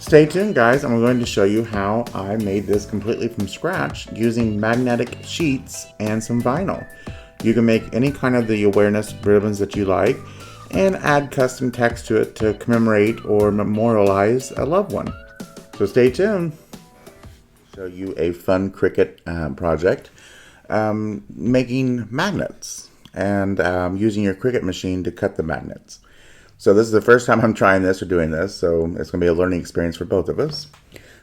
Stay tuned, guys. I'm going to show you how I made this completely from scratch using magnetic sheets and some vinyl. You can make any kind of the awareness ribbons that you like and add custom text to it to commemorate or memorialize a loved one. So stay tuned. Show you a fun Cricut project making magnets and using your Cricut machine to cut the magnets. So this is the first time I'm trying this or doing this, so it's going to be a learning experience for both of us.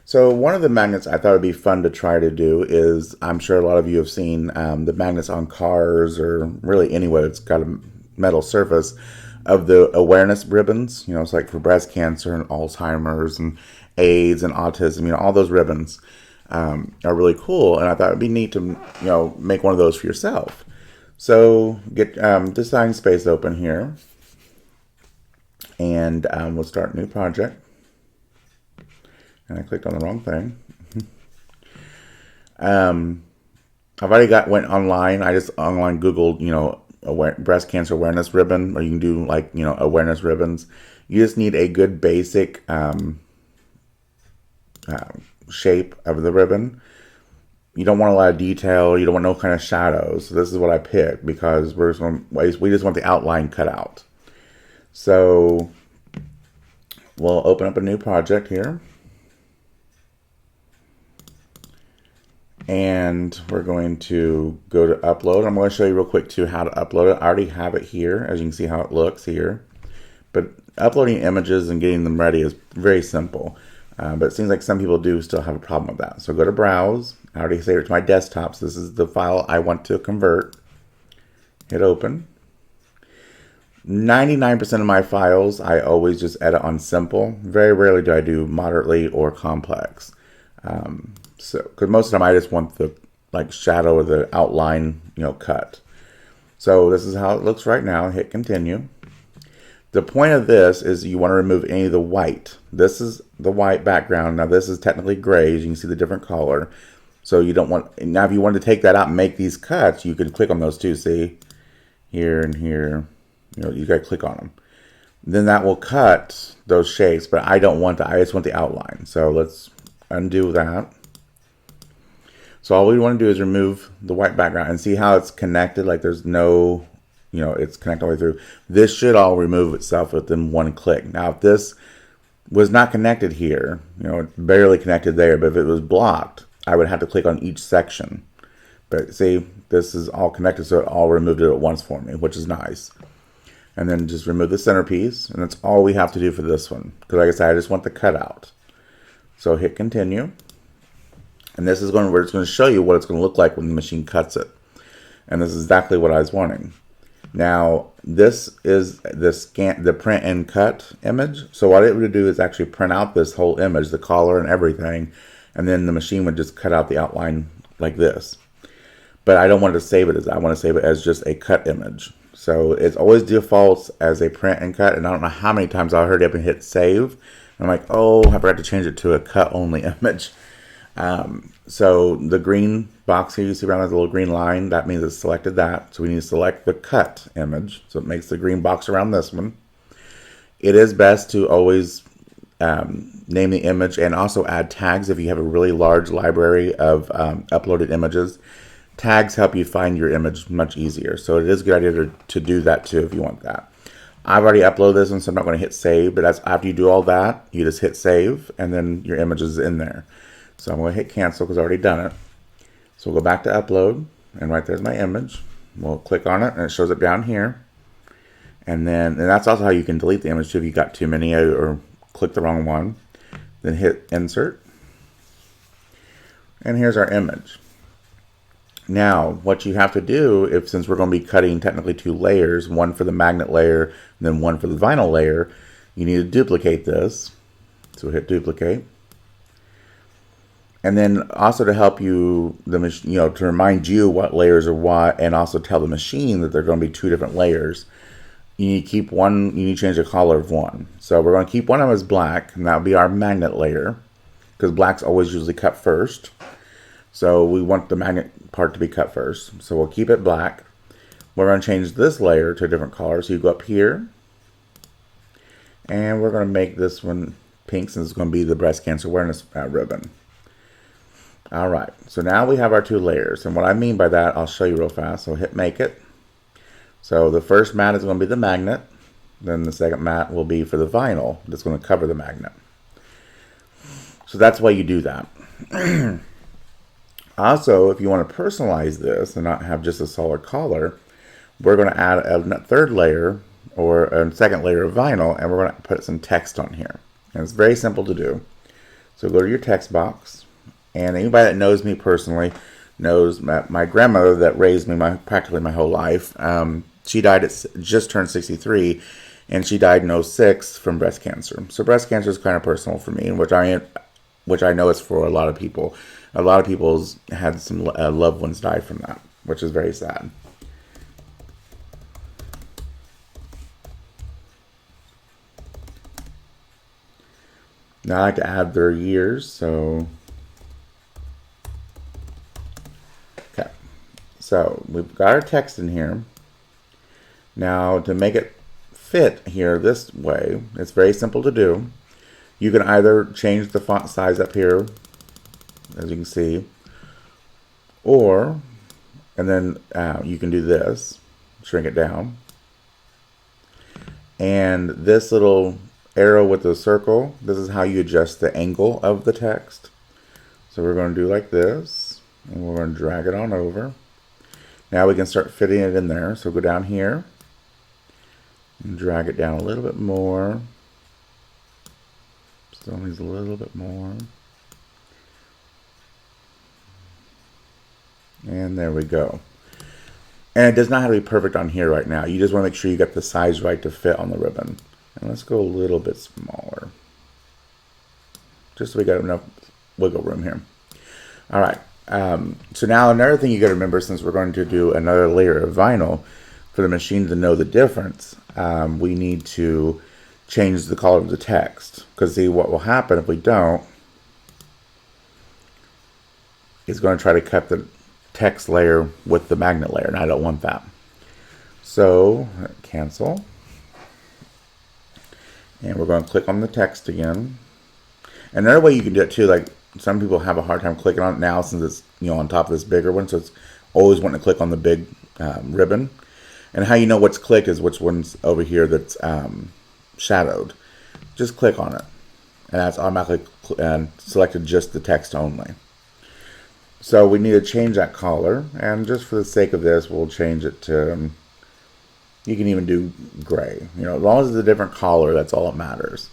So one of the magnets I thought would be fun to try to do is, I'm sure a lot of you have seen the magnets on cars or really anywhere that's got a metal surface of the awareness ribbons. You know, it's like for breast cancer and Alzheimer's and AIDS and autism, you know, all those ribbons are really cool. And I thought it'd be neat to, you know, make one of those for yourself. So get design space open here. And we'll start a new project. And I clicked on the wrong thing. I've already went online. I just online Googled, you know, breast cancer awareness ribbon, or you can do like, you know, awareness ribbons. You just need a good basic shape of the ribbon. You don't want a lot of detail. You don't want no kind of shadows. So this is what I picked because we just want the outline cut out. So we'll open up a new project here. And we're going to go to upload. I'm going to show you real quick too how to upload it. I already have it here, as you can see how it looks here. But uploading images and getting them ready is very simple. But it seems like some people do still have a problem with that. So go to Browse. I already saved it to my desktop. So this is the file I want to convert. Hit open. 99% of my files, I always just edit on simple. Very rarely do I do moderately or complex. Because most of the time I just want the like shadow or the outline, you know, cut. So this is how it looks right now. Hit continue. The point of this is you want to remove any of the white. This is the white background. Now this is technically gray, as you can see the different color. So you don't want, now if you want to take that out and make these cuts, you can click on those two, see? Here and here. You know, you got to click on them. Then that will cut those shapes, but I don't want that. I just want the outline. So let's undo that. So all we want to do is remove the white background and see how it's connected. Like there's no, you know, it's connected all the way through. This should all remove itself within one click. Now, if this was not connected here, you know, barely connected there, but if it was blocked, I would have to click on each section. But see, this is all connected, so it all removed it at once for me, which is nice. And then just remove the centerpiece, and that's all we have to do for this one. Because like I said, I just want the cutout. So hit continue. And this is where it's going to show you what it's going to look like when the machine cuts it. And this is exactly what I was wanting. Now, this is the print and cut image. So what it would do is actually print out this whole image, the collar and everything. And then the machine would just cut out the outline like this. But I don't want to save it as that. I want to save it as just a cut image. So it always defaults as a print and cut. And I don't know how many times I heard it up and hit save. And I'm like, oh, I forgot to change it to a cut only image. So the green box here, you see around that little green line, that means it's selected that. So we need to select the cut image. So it makes the green box around this one. It is best to always name the image and also add tags if you have a really large library of uploaded images. Tags help you find your image much easier. So it is a good idea to do that too if you want that. I've already uploaded this one, so I'm not going to hit save. But after you do all that, you just hit save, and then your image is in there. So I'm going to hit cancel because I've already done it. So we'll go back to upload, and right there's my image. We'll click on it, and it shows it down here. And that's also how you can delete the image too if you got too many or click the wrong one. Then hit insert. And here's our image. Now, what you have to do, since we're going to be cutting technically two layers, one for the magnet layer and then one for the vinyl layer, you need to duplicate this. So hit duplicate. And then also to help you, to remind you what layers are what, and also tell the machine that they're going to be two different layers, you need to keep one, you need to change the color of one. So we're going to keep one of them as black, and that'll be our magnet layer, because black's always usually cut first. So we want the magnet part to be cut first. So we'll keep it black. We're going to change this layer to a different color. So you go up here, and we're going to make this one pink since it's going to be the breast cancer awareness ribbon. All right, so now we have our 2 layers. And what I mean by that, I'll show you real fast. So hit make it. So the first mat is going to be the magnet. Then the second mat will be for the vinyl that's going to cover the magnet. So that's why you do that. Also, if you want to personalize this and not have just a solid color, we're going to add a 3rd layer or a 2nd layer of vinyl, and we're going to put some text on here. And it's very simple to do. So go to your text box. And anybody that knows me personally knows my grandmother that raised me practically my whole life. She died just turned 63, and she died in '06 from breast cancer. So breast cancer is kind of personal for me, which I know is for a lot of people. A lot of people's had some loved ones die from that, which is very sad. Now I like to add their years, so okay. So we've got our text in here. Now to make it fit here this way, it's very simple to do. You can either change the font size up here, as you can see, and then you can do this, shrink it down. And this little arrow with the circle, this is how you adjust the angle of the text. So we're going to do like this, and we're going to drag it on over. Now we can start fitting it in there. So go down here and drag it down a little bit more. Still needs a little bit more. And there we go. And it does not have to be perfect on here right now. You just want to make sure you get the size right to fit on the ribbon. And let's go a little bit smaller. Just so we got enough wiggle room here. All right. So now another thing you got to remember, since we're going to do another layer of vinyl, for the machine to know the difference, we need to change the color of the text. Because see, what will happen if we don't is going to try to cut the text layer with the magnet layer, and I don't want that. So cancel, and we're going to click on the text again. Another way you can do it too, like some people have a hard time clicking on it now since it's on top of this bigger one, so it's always wanting to click on the big ribbon. And how you know what's clicked is which one's over here that's shadowed. Just click on it, and that's automatically selected just the text only. So we need to change that color, and just for the sake of this, we'll change it to, you can even do gray. As long as it's a different color, that's all that matters.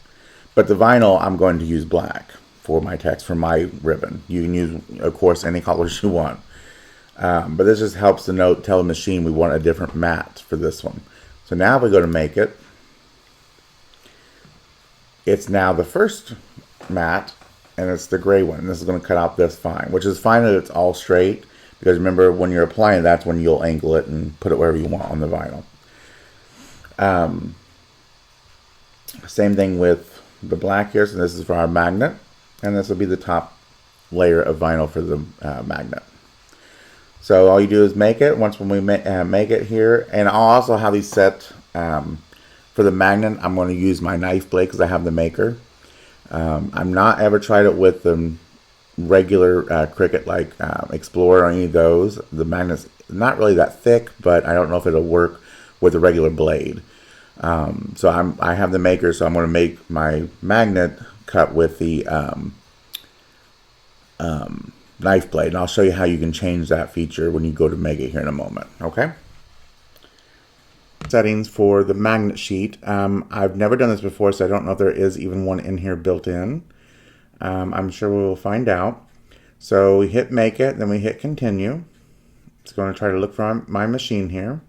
But the vinyl, I'm going to use black for my text, for my ribbon. You can use, of course, any colors you want. But this just helps to tell the machine we want a different mat for this one. So now if we go to make it, it's now the first mat, and it's the gray one. This is going to cut out this fine, which is fine that it's all straight, because remember, when you're applying, that's when you'll angle it and put it wherever you want on the vinyl. Same thing with the black here. So this is for our magnet, and this will be the top layer of vinyl for the magnet. So all you do is make it. Once when we make it here, and I'll also have these set for the magnet. I'm going to use my knife blade because I have the maker. I'm not ever tried it with the regular Cricut like Explorer or any of those. The magnet's not really that thick, but I don't know if it'll work with a regular blade. So I have the maker, so I'm going to make my magnet cut with the knife blade, and I'll show you how you can change that feature when you go to make it here in a moment. Okay. Settings for the magnet sheet. I've never done this before, so I don't know if there is even one in here built in. I'm sure we will find out. So we hit make it, then we hit continue. It's going to try to look for my machine here.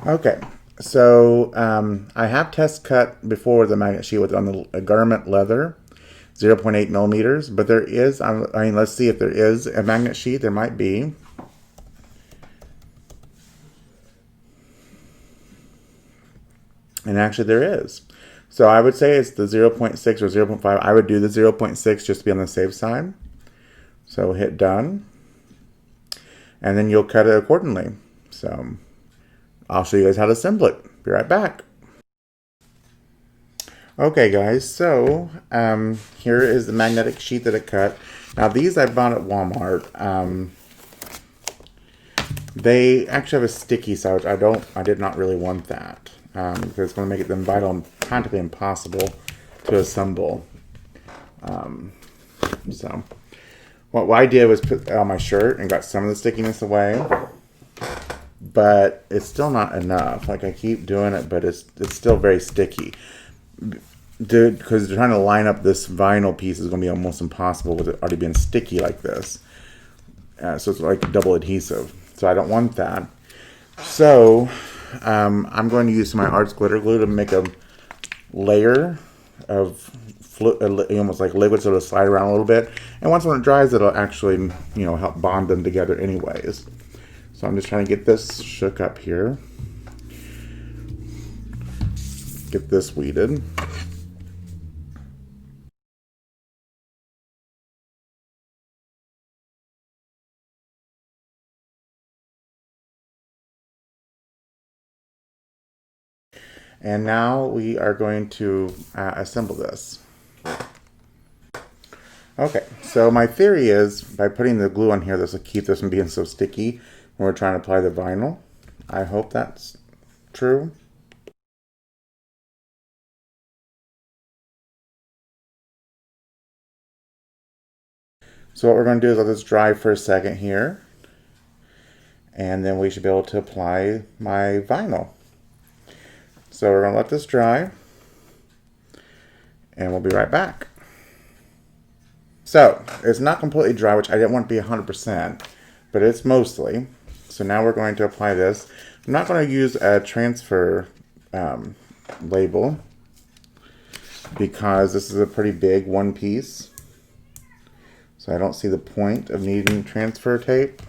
Okay, so I have test cut before the magnet sheet with on the garment leather, 0.8 millimeters, but there is, let's see if there is a magnet sheet. There might be. And actually there is. So I would say it's the 0.6 or 0.5. I would do the 0.6 just to be on the safe side. So hit done. And then you'll cut it accordingly. So I'll show you guys how to assemble it. Be right back. Okay guys, so here is the magnetic sheet that it cut. Now these I bought at Walmart. They actually have a sticky side, which I did not really want that. Because it's going to make it then vital and practically impossible to assemble. So what I did was put it on my shirt and got some of the stickiness away. But it's still not enough. Like I keep doing it, but it's still very sticky. Because trying to line up this vinyl piece is going to be almost impossible with it already being sticky like this. So it's like double adhesive. So I don't want that. So I'm going to use my Arts glitter glue to make a layer of almost like liquid, so it'll slide around a little bit. And once when it dries, it'll actually help bond them together anyways. So I'm just trying to get this shook up here. Get this weeded. And now we are going to assemble this. Okay, so my theory is by putting the glue on here, this will keep this from being so sticky when we're trying to apply the vinyl. I hope that's true. So what we're going to do is let this dry for a second here. And then we should be able to apply my vinyl. So we're going to let this dry. And we'll be right back. So it's not completely dry, which I didn't want to be 100%, but it's mostly. So now we're going to apply this. I'm not going to use a transfer label because this is a pretty big one piece. So I don't see the point of needing transfer tape.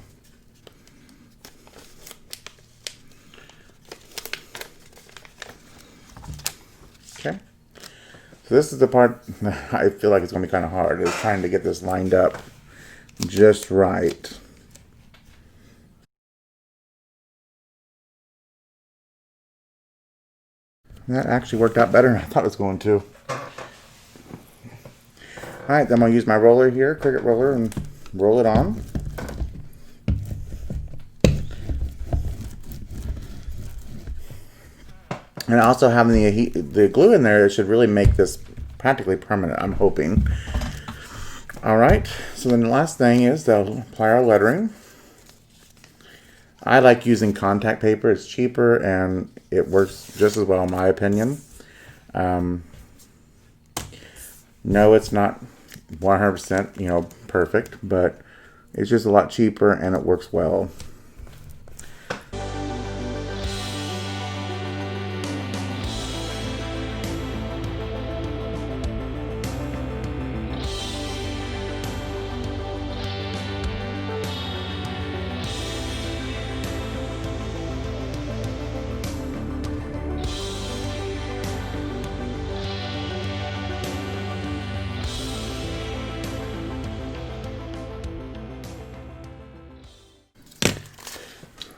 Okay. So this is the part I feel like it's going to be kind of hard, is trying to get this lined up just right. That actually worked out better than I thought it was going to. Alright, then I'm going to use my roller here, Cricut roller, and roll it on. And also having the glue in there, it should really make this practically permanent, I'm hoping. Alright, so then the last thing is to apply our lettering. I like using contact paper. It's cheaper and it works just as well in my opinion. No, it's not 100% perfect, but it's just a lot cheaper and it works well.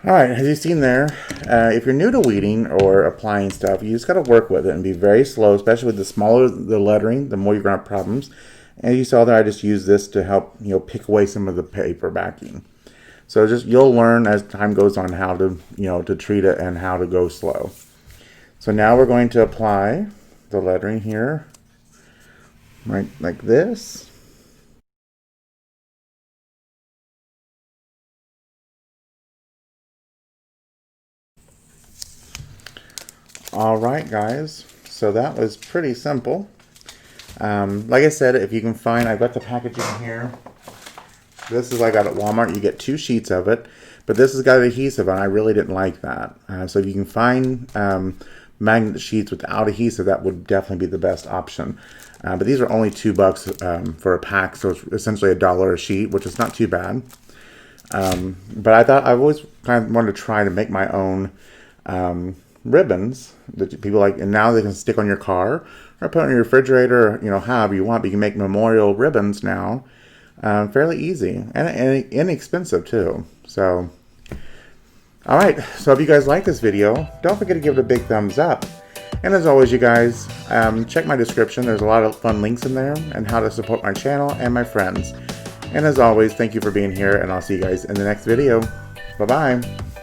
Alright, as you've seen there, if you're new to weeding or applying stuff, you just got to work with it and be very slow, especially with the smaller the lettering, the more you're going to have problems. And you saw there, I just used this to help, pick away some of the paper backing. So you'll learn as time goes on how to, to treat it and how to go slow. So now we're going to apply the lettering here, right like this. Alright guys, so that was pretty simple. Like I said, if you can find, I've got the packaging here. This is what I got at Walmart. You get 2 sheets of it, but this has got adhesive and I really didn't like that. So if you can find magnet sheets without adhesive, that would definitely be the best option. But these are only $2 for a pack, so it's essentially $1 a sheet, which is not too bad. But I thought I've always kind of wanted to try to make my own ribbons that people like, and now they can stick on your car or put on your refrigerator, however you want. But you can make memorial ribbons now, fairly easy and inexpensive too. So Alright, so if you guys like this video, don't forget to give it a big thumbs up. And as always, you guys, check my description. There's a lot of fun links in there and how to support my channel and my friends. And as always, thank you for being here, and I'll see you guys in the next video. Bye-bye.